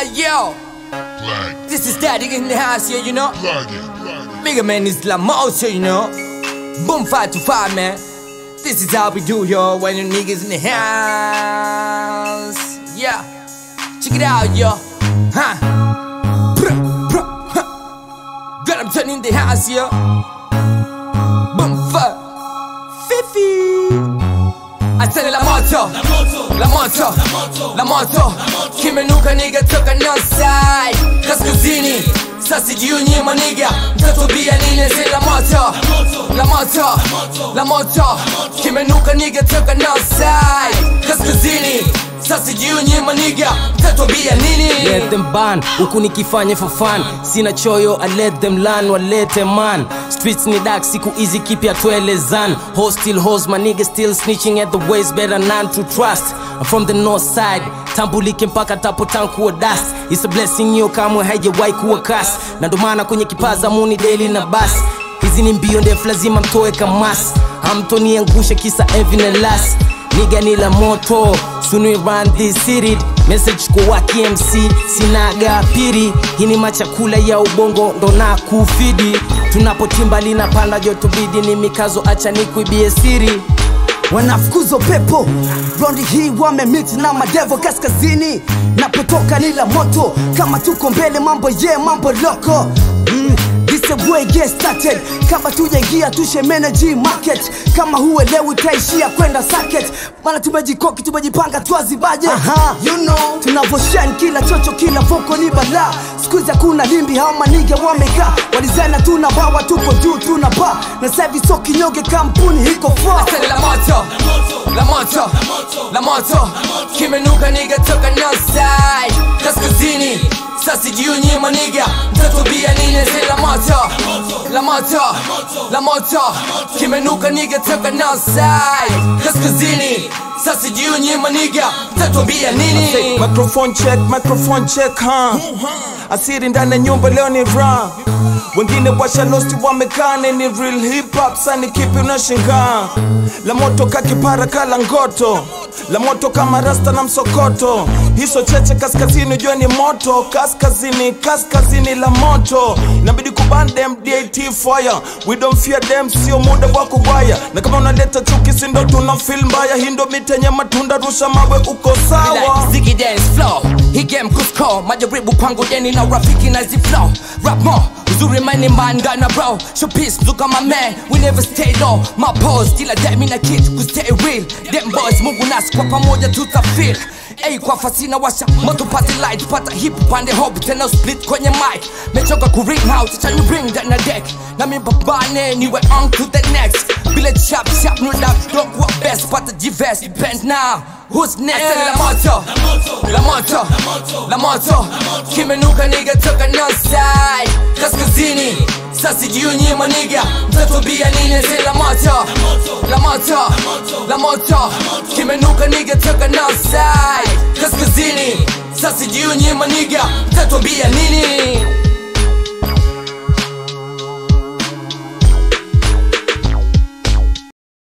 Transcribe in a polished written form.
Yo, this is Daddy in the house here, you know. Bigger man is La Moto, you know. Boom 5 to 5, man. This is how we do, yo, when you niggas in the house. Yeah, check it out, yo. Huh? Got them turning in the house, yo. Boom 5 50. I said La Moto, La Moto, La Moto. Kimenuka nigga toka northside kaskazini. Sasa jiunyi maniga mtatubia nini? Say La Moto, La Moto, La Moto. Kimenuka nigga toka northside kaskazini. Sasa jiunyi maniga mtatubia nini? Let them ban, huku nikifanya for fun. Sina choyo, I let them learn, walete man. Streets ni dark, siku easy kipya tuelezan. Hoes still hoes, my niggas still snitching at the ways, better none to trust. I'm from the north side, tambulike mpaka tapo tankuwa dust. It's a blessing yo kamwe haijawahi kuwa kasi. Na ndo maana kwenye kipaza muni daily na bus. Hizi ni mbio ndefu lazima mtoe kamasi. Hamtoniangusha kisa Evin and Last. Nigga ni La Moto, soon we run this city. Message kwa waki MC, sinaga piri. Hii ni machakula ya ubongo ndo na kufidi. Tunapotimba linapanda joto bidi ni mikazo acha nikuibie siri. Wanafukuzo pepo, rondi hii wamemix na madevo kaskazini. Napotoka ni La Moto, kama tuko mbele mambo mambo loko. This the way get started. Kama tujaingia tushe manage market. Kama huelewi utaishia kwenda socket. Bana tumejikoki tumejipanga tuazi budget. You know tunavoshine kila chocho kila voko ni bala. Squeeze kuna limbi hao maniga wameka. Walizana tunabawa tuko juu tunaba. Na service so kinyoge kampuni hiko far. I said La Moto, La Moto, La Moto. Kimenuka nigga toka northside kaskazini. Sasa jiunyi maniga mtatubia nini? Say La Moto, La Moto, La Moto. Kimenuka nigga toka northside kaskazini. Sasa jiunyi maniga mtatubia nini? Microphone check, huh? Asiri ndani nyumba leo ni raw. Wengine washa lost wamekane ni real hip hop sani kipi unashangaa. La Moto kakipara kala ngoto. La Moto kama rasta na msokoto. Hiso cheche kaskazini jua ni moto. Kaskazini La Moto. Inabidi kuban them DAT fire. We don't fear them, sio muda wa kubaya. Na kama unaleta chuki sindo tuna feel mbaya. Hindo mitenye matunda rusha mawe uko sawa. Ziggy dance flow, hii game kusko. Majaribu kwangu deni na rafiki na zi flow. Rap more, uzuri mani man gana bro. Show peace, look at my man, we never stay low. My pose, kila day mina kid ku stay real. Them boys mungu nasi kwa pamoja tutafeel. Ey kwa fasina washa moto party light. Pata hip pande hop tena split kwenye mic. Mechoka ku ring house, acha ni ring down na deck. Na mi babane niwe on to the next. Bila chap no doubt, don't work best. Pata G-Vest, depend now. Who's next? I said La Moto, La Moto, La Moto. Kimenuka nigga toka northside kaskazini. Sasa jiunyi maniga mtatubia nini? Say La Moto, La Moto, La Moto. Kimenuka nigga toka northside kaskazini. Sasa jiunyi maniga mtatubia nini?